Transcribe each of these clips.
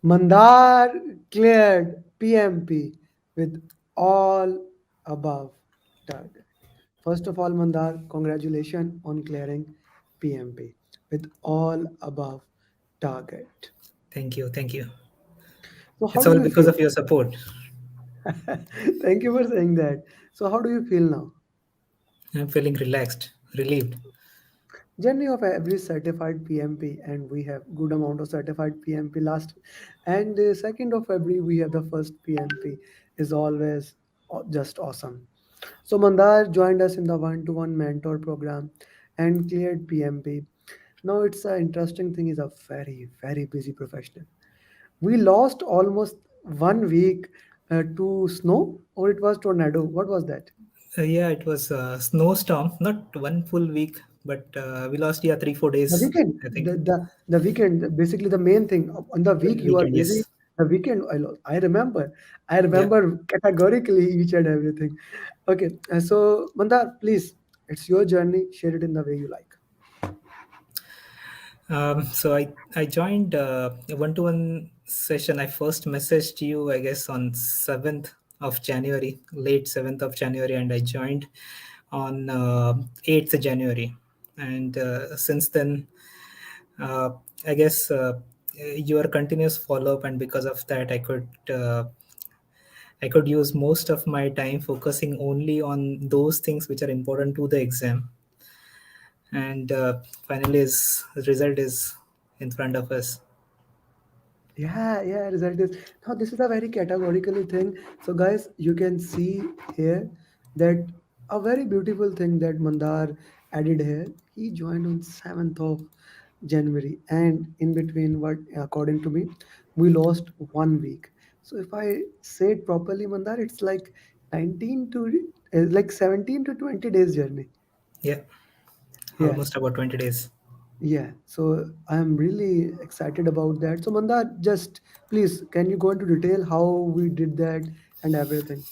Mandar cleared PMP with all above target. First of all, Mandar, congratulations on clearing PMP with all above target. Thank you. Thank you. So, how It's do all you because feel? of your support. Thank you for saying that. So, how do you feel now? I'm feeling relaxed, relieved. Journey of every certified PMP, and we have good amount of certified PMP last, and second of February we have the first PMP is always just awesome. So Mandar joined us in the one-to-one mentor program and cleared PMP. Now it's an interesting thing. He's a very busy professional. We lost almost 1 week to snow, or it was tornado. What was that? Yeah, it was a snowstorm, not one full week, but we lost, yeah, 3, 4 The days, weekend, I think. the weekend, basically the main thing on the week you are Weekend, busy. yes. The weekend, I Yeah. remember categorically each and everything. Okay, so Mandar, please, it's your journey. Share it in the way you like. So I joined a one-to-one session. I first messaged you, I guess, on 7th of January, late 7th of January, and I joined on 8th January. And since then, uh, I guess your continuous follow-up, and because of that, I could use most of my time focusing only on those things which are important to the exam. And finally, his result is in front of us. Yeah, result is now this is a very categorically thing. So guys, you can see here that a very beautiful thing that Mandar added here. He joined on 7th of January, and in between what according to me, we lost 1 week. So if I say it properly, Mandar, it's like 19 to like 17 to 20 days journey. Yeah, Yeah. almost about 20 days. Yeah, so I'm really excited about that. So Mandar, just please, can you go into detail how we did that and everything?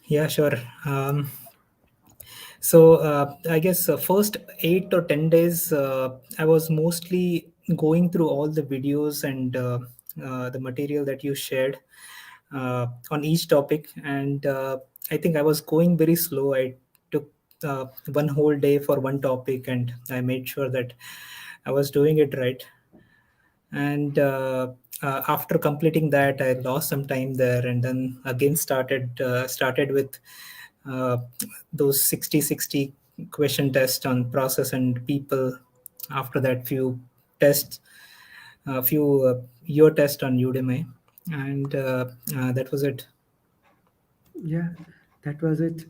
Yeah, sure. So I guess first 8 or 10 days, I was mostly going through all the videos and the material that you shared on each topic, and I think I was going very slow. I took one whole day for one topic, and I made sure that I was doing it right. And after completing that, I lost some time there, and then again started with uh, those 60 question tests on process and people. After that, few tests, a few your test on Udemy, and that was it. Yeah, that was it.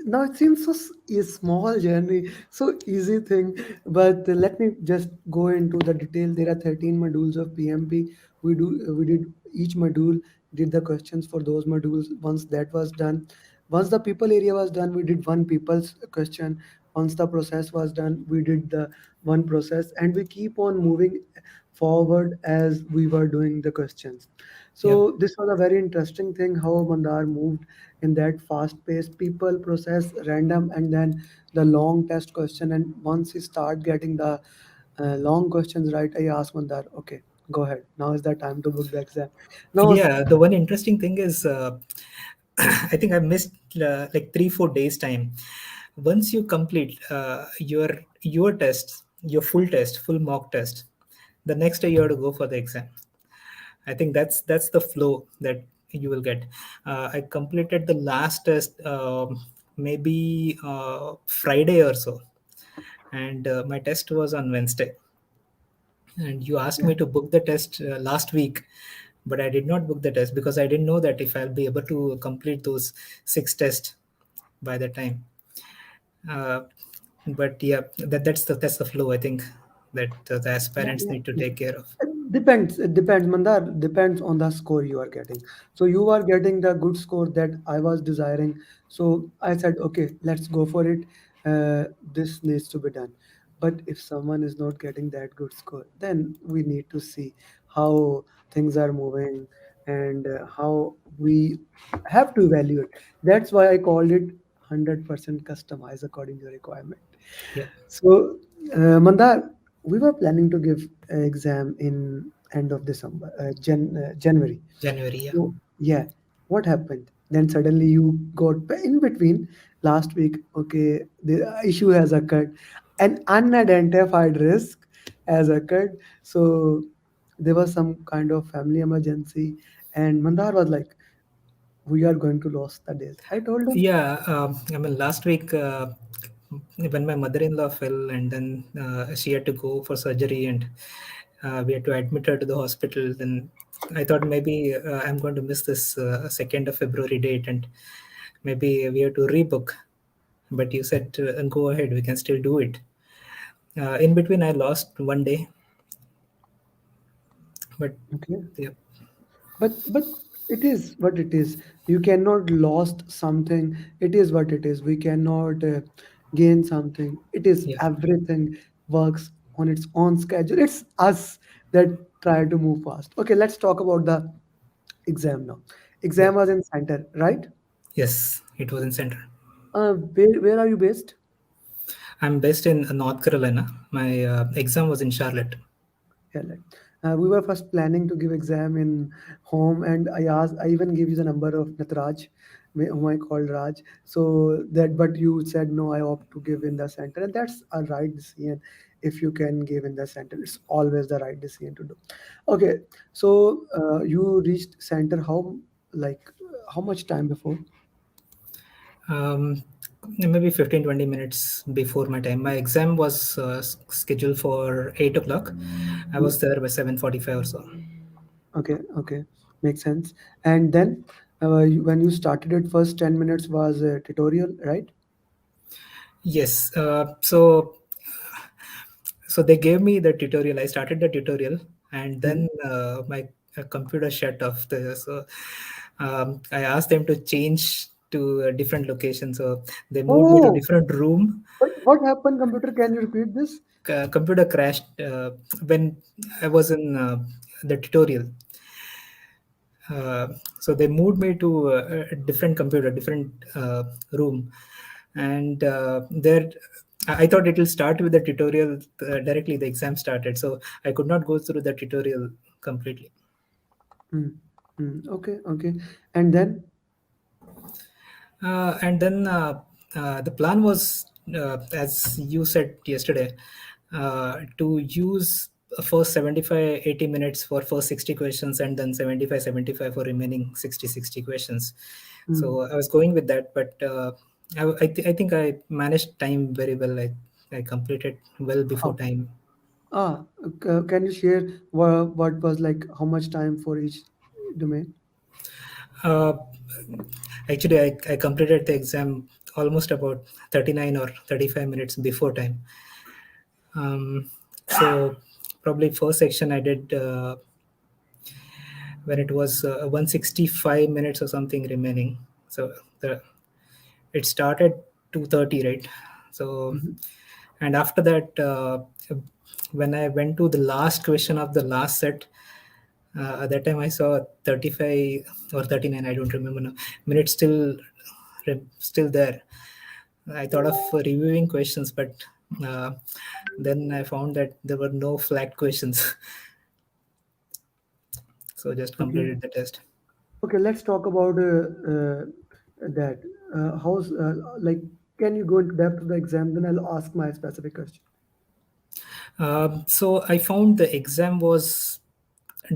Now it seems so a small journey, so easy thing. But let me just go into the detail. There are 13 modules of PMP. We did each module, did the questions for those modules. Once that was done, once the people area was done, we did one people's question. Once the process was done, we did the one process, and we keep on moving forward as we were doing the questions. Yeah. So this was a very interesting thing how Mandar moved in that fast pace. People process random and then the long test question. And once you start getting the long questions right, I ask Mandar, okay, go ahead. Now is the time to book the exam. Now, Yeah, the one interesting thing is, I think I missed like 3, 4 days time. Once you complete your test, your full test, full mock test, the next day you have to go for the exam. I think that's the flow that you will get. I completed the last test maybe Friday or so, and my test was on Wednesday. And you asked yeah, me to book the test last week, but I did not book the test because I didn't know that if I'll be able to complete those 6 tests by the time. Uh, but yeah, that's the flow. I think that the aspirants need to yeah. take care of. It depends, Mandar. Depends on the score you are getting. So you are getting the good score that I was desiring. So I said, okay, let's go for it. This needs to be done. But if someone is not getting that good score, then we need to see how things are moving and how we have to evaluate. That's why I called it 100% customized according to your requirement. Yeah. So, Mandar, we were planning to give an exam in end of December, January. January. Yeah. So yeah, what happened? Then suddenly you got in between last week. Okay, the issue has occurred, an unidentified risk has occurred. So there was some kind of family emergency, and Mandar was like, "We are going to lose the days." I told him, Yeah, I mean, last week when my mother-in-law fell, and then she had to go for surgery, and we had to admit her to the hospital. Then I thought maybe I'm going to miss this 2nd of February date, and maybe we have to rebook. But you said, go ahead, we can still do it. In between, I lost one day, but "Okay." yeah, But it is what it is. You cannot lost something. It is what it is. We cannot gain something. It is yeah, everything works on its own schedule. It's us that try to move fast. Okay, let's talk about the exam now. yeah. Exam was in center, right? Yes, it was in center. Where are you based? I'm based in North Carolina. My exam was in Charlotte. Yeah, we were first planning to give exam in home, and I even gave you the number of Nataraj, whom I called Raj. So that, but you said no, I opt to give in the center, and that's a right decision. If you can give in the center, it's always the right decision to do. Okay, so you reached center like how much time before? Um, Maybe 15-20 minutes before my time. My exam was scheduled for 8 o'clock. I Hmm. was there by 7:45 or so. Okay, okay, makes sense. And then when you started it, first 10 minutes was a tutorial, right? Yes. So they gave me the tutorial. I started the tutorial, and Hmm. then my computer shut off. So I asked them to change to a different location. So they moved me to a Oh, different room. what happened, computer? Can you repeat this? Computer crashed when I was in the tutorial. Uh, so they moved me to a different computer, different room, and there I thought it will start with the tutorial directly. The exam started, so I could not go through the tutorial completely. Hmm. Hmm. Okay, okay. And then, And then the plan was, as you said yesterday, to use first 75-80 minutes for first 60 questions, and then 75-75 for remaining 60 questions. hmm. So I was going with that, but I think I managed time very well. I completed well before Oh, time. can you share what was like how much time for each domain? Uh, Actually, I completed the exam almost about 39 or 35 minutes before time. So probably first section I did when it was 165 minutes or something remaining. So it started 2:30, right? So Hmm. and after that, when I went to the last question of the last set, at that time I saw 35 or 39. I don't remember now. Minutes still there. I thought of reviewing questions, but uh, then I found that there were no flagged questions. So just Okay, completed the test. okay. Let's talk about that. How's like? Can you go into depth of the exam? Then I'll ask my specific question. So I found the exam was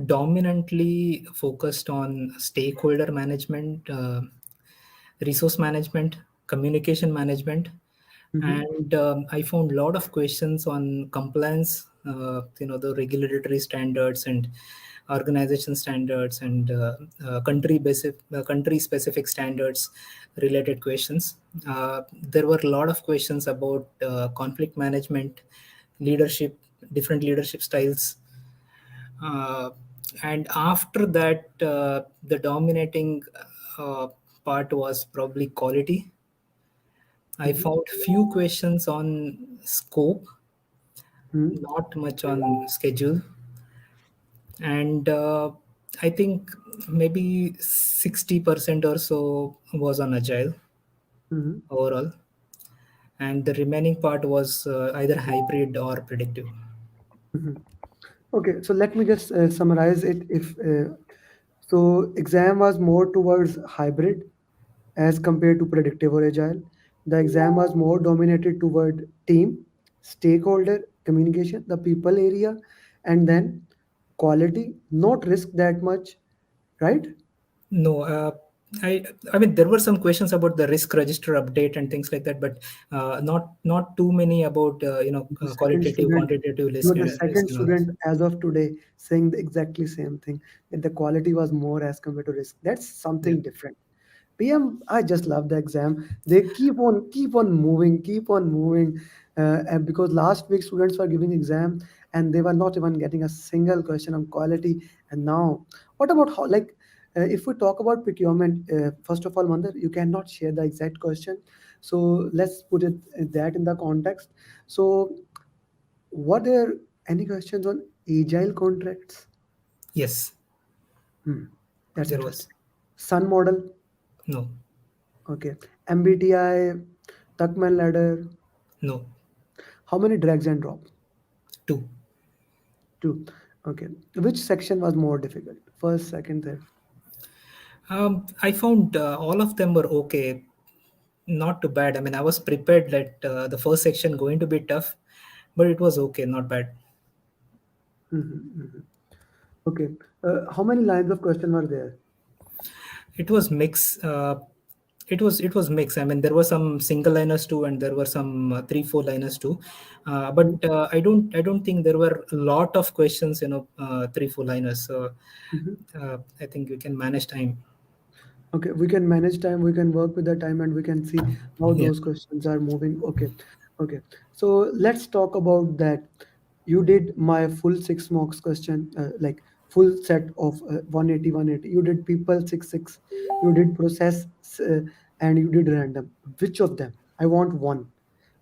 dominantly focused on stakeholder management, resource management, communication management, Mm-hmm. and I found a lot of questions on compliance. The regulatory standards and organization standards, and country specific standards related questions. There were a lot of questions about conflict management, leadership, different leadership styles, uh, and after that, the dominating uh, part was probably quality. I Mm-hmm. found few questions on scope, Mm-hmm. not much on schedule, and I think maybe 60% or so was on agile Mm-hmm. overall, and the remaining part was either hybrid or predictive. Mm-hmm. Okay, so let me just summarize it. If so, exam was more towards hybrid as compared to predictive or agile. The exam was more dominated toward team, stakeholder communication, the people area, and then quality, not risk that much, right? No, I mean there were some questions about the risk register update and things like that, but not too many about The second qualitative, student, quantitative you risk, are the risk second and all this. student as of today saying the exactly same thing that the quality was more as compared to risk. That's Yeah. something different. PM, I just love the exam. They keep on moving, keep on moving. And because last week students were giving exam and they were not even getting a single question on quality. And now, what about how? Like, if we talk about procurement, first of all, Mandar, you cannot share the exact question. So let's put it that in the context. So, what are any questions on agile contracts? Yes, Hmm, that's there was. interesting. Sun model. No. Okay. MBTI, Tuckman ladder. No. How many drags and drop? Two. Two. Okay. Which section was more difficult? First, second, third. I found all of them were okay, not too bad. I mean, I was prepared that the first section going to be tough, but it was okay, not bad. Mhm, mhm. Okay. How many lines of question were there? It was mix. It was mix. I mean, there were some single liners too, and there were some 3 4 liners too. Mhm, But I don't think there were a lot of questions. 3 4 liners. So mhm. I think we can manage time. Okay, we can manage time, we can work with the time, and we can see how Yeah. those questions are moving. Okay, okay. So let's talk about that. You did my full six marks question, like full set of 180, 180. You did people six, six. You did process, and you did random. Which of them? I want one.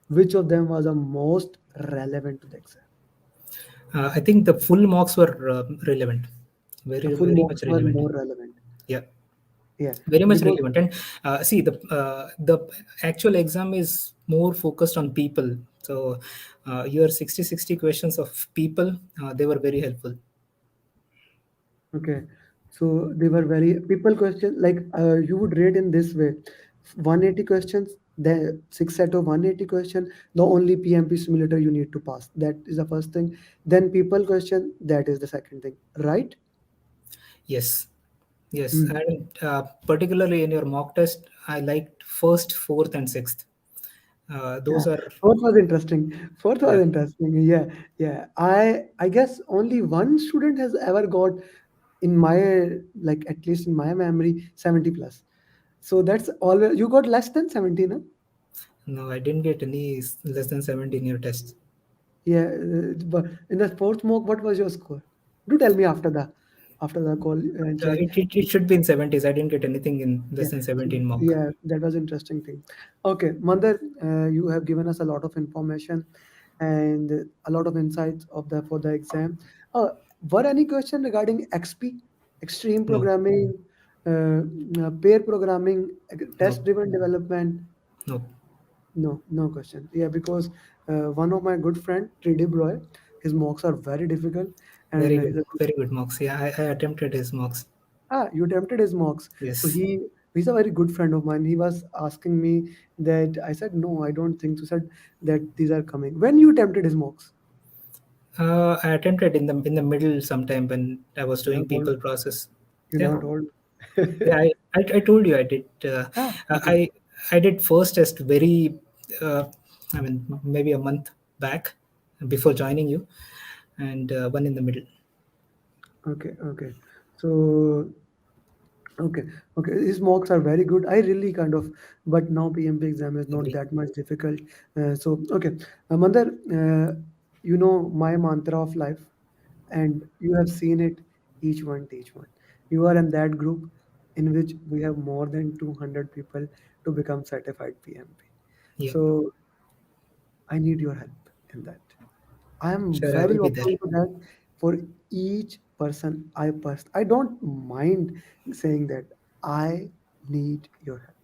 Which of them was the most relevant to the exam? I think the full marks were relevant, The very full very much marks were relevant. more relevant. Yeah, Yeah, very much because relevant. And see, the actual exam is more focused on people. So your 60 questions of people, they were very helpful. okay, so they were very people question like you would rate in this way: 180 questions, the six set of 180 question, the only PMP simulator you need to pass. That is the first thing. Then people question, that is the second thing, right? Yes, yes. Hmm. And particularly in your mock test, I liked first, fourth, and sixth. Yeah, Those are, fourth was interesting. Fourth was yeah. interesting. Yeah, yeah. I guess only one student has ever got in my like at least in my memory 70 plus. So that's all. You got less than 70, no? No, I didn't get any less than 70 in your test. Yeah, but in the sports mock, what was your score? Do tell me after the call and chat. It should be in 70s. I didn't get anything in Yeah, less than so 17 mock. yeah, that was interesting thing. Okay, Mandar, you have given us a lot of information and a lot of insights of the for the exam. Uh, were any question regarding XP, extreme No, programming, pair programming, no, test-driven development? no. No, no question. Yeah, because one of my good friend, Tridib Roy, his mocks are very difficult, and he's a good. Very good mocks. Yeah, I attempted his mocks. You attempted his mocks, so Yes. he's a very good friend of mine. He was asking me that I said no, I don't think so. Said that these are coming. When you attempted his mocks, I attempted in the middle sometime when I was you doing never told. people process. You Yeah, never told. yeah. I told you I did. Okay, I did first test very. I mean, maybe a month back before joining you, and one in the middle. okay, okay. So okay, okay. His mocks are very good. I really kind of, but now PMP exam is not Agree. that much difficult. So okay, Mandar, you know my mantra of life, and you have seen it each one teach one. You are in that group in which we have more than 200 people to become certified PMP. Yeah, So I need your help in that. I am sure. I will very be there. open to that for each person I don't mind saying that I need your help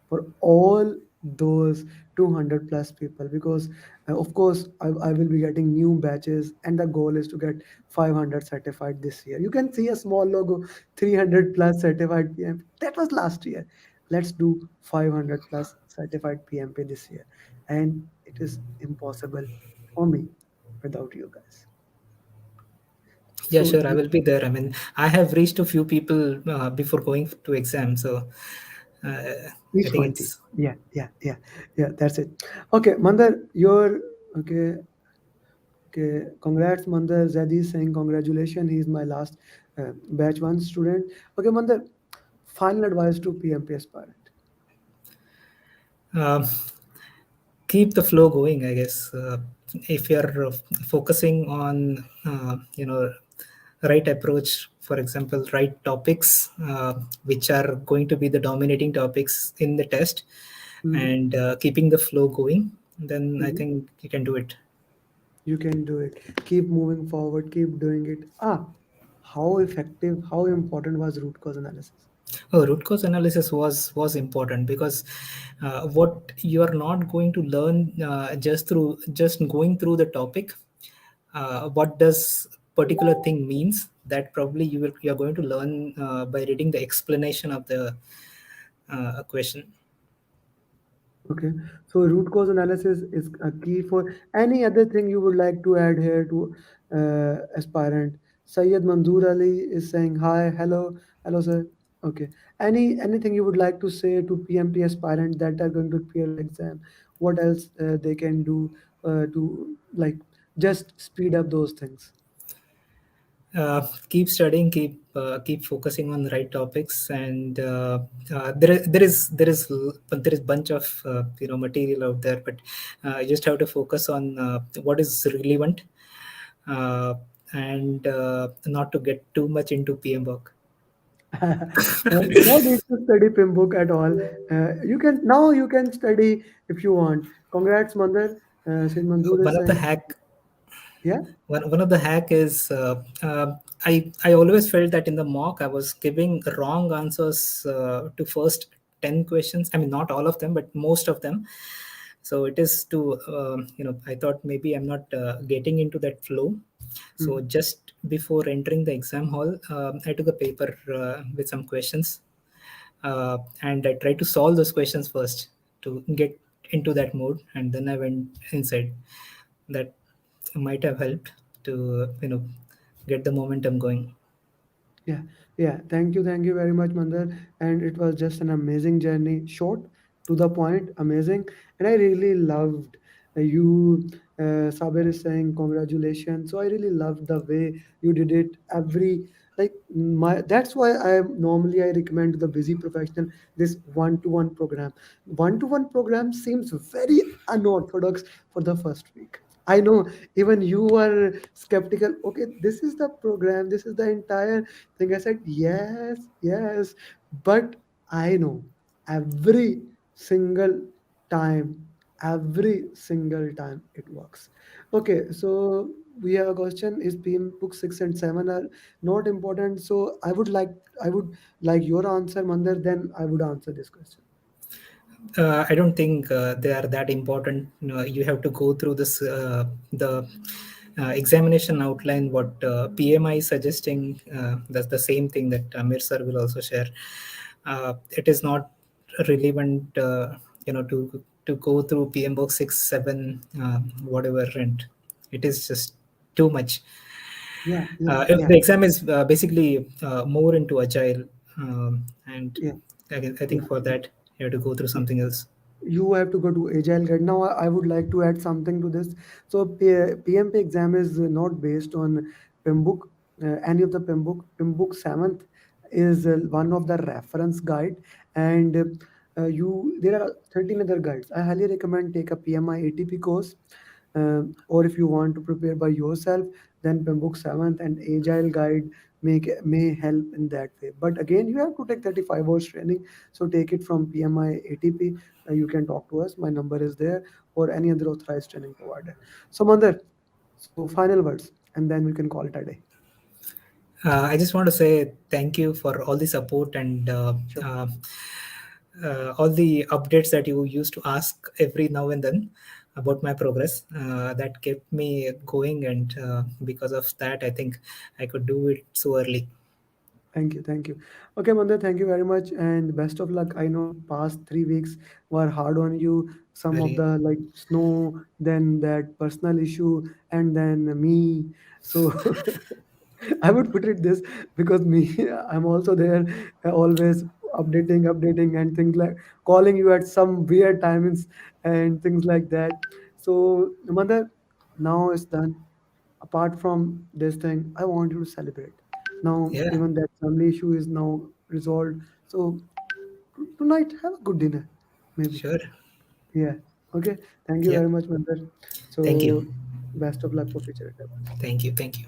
for all those 200 plus people, because of course I will be getting new batches, and the goal is to get 500 certified this year. You can see a small logo, 300 plus certified PMP. That was last year. Let's do 500 plus certified PMP this year. And it is impossible for me without you guys. Yeah, So sure, I will be there. I mean, I have reached a few people before going to exam, so I each think 20. it's Yeah, yeah, yeah, yeah, that's it. Okay, Mandar, you're okay. Okay, congrats, Mandar. Zadi is saying congratulations. He is my last batch one student. Okay, Mandar, final advice to PMP aspirant. um, keep the flow going, I guess. If you're focusing on right approach, for example, right topics, which are going to be the dominating topics in the test, Mhm, and keeping the flow going, then I mhm. think you can do it. You can do it. Keep moving forward. Keep doing it. How effective, how important was root cause analysis? Oh, root cause analysis was important, because what you are not going to learn just going through the topic. What does particular thing means, that probably you're going to learn by reading the explanation of the question. Okay, so root cause analysis is a key for any other thing you would like to add here to aspirant. Syed Manzoor Ali is saying hi, hello, hello, sir. Okay, anything you would like to say to PMP aspirant that are going to appear the exam? What else they can do to like just speed up those things? Keep studying, keep focusing on the right topics, and there is bunch of material out there, but you just have to focus on what is relevant, uh, and not to get too much into PM work. No need to study PIM book at all. You can now you can study if you want. Congrats, Mandar. Sid Manzoor is One of the saying, hack yeah. one of the hack is I always felt that in the mock I was giving wrong answers to first 10 questions. I mean, not all of them, but most of them. So it is to I thought maybe I'm not getting into that flow. So Mhm. just before entering the exam hall, I took a paper with some questions, and I tried to solve those questions first to get into that mode, and then I went inside. That might have helped to get the momentum going. Yeah, yeah. Thank you very much, Mandar. And it was just an amazing journey, short, to the point, amazing. And I really loved you. Saber is saying congratulations. So I really loved the way you did it. Every like my that's why I recommend to the busy professional this one-to-one program. One-to-one program seems very unorthodox for the first week. I know even you were skeptical. Okay, this is the program. This is the entire thing. I said, yes, yes. But I know every single time, every single time it works. Okay, so we have a question. Is PM book 6 and 7 are not important? So I would like your answer, Mandar, then I would answer this question. I don't think they are that important. You have to go through this the examination outline. What PMI is suggesting, that's the same thing that Amir sir will also share. It is not relevant, to go through PM book 6, 7, whatever, and it is just too much. Yeah, yeah, The yeah, exam is basically more into agile, and yeah, I think yeah. for that you have to go through something else. You have to go to agile guide. Now I would like to add something to this. So PMP exam is not based on PMBOK, any of the PMBOK. PMBOK 7th is one of the reference guide, and you there are 13 other guides. I highly recommend take a PMI ATP course, or if you want to prepare by yourself, then PMBOK 7th and agile guide may help in that way. But again, you have to take 35 hours training, so take it from PMI ATP. You can talk to us. My number is there, or any other authorized training provider. So, Mandar, so final words, and then we can call it a day. I just want to say thank you for all the support, and Sure. all the updates that you used to ask every now and then about my progress. That kept me going, and because of that, I think I could do it so early. Thank you, thank you. Okay, Mandar, thank you very much, and best of luck. I know past 3 weeks were hard on you. Some of Very, the like snow, then that personal issue, and then me. So I would put it this, because me, I'm also there, always updating, and things like calling you at some weird timings and things like that. So, Mandar, now it's done. Apart from this thing, I want you to celebrate. Now, yeah, even that family issue is now resolved. So tonight, have a good dinner, maybe. sure. Yeah. Okay. Thank you Yep. very much, Mandar. Thank you. So best of luck for future endeavors. Thank you. Thank you.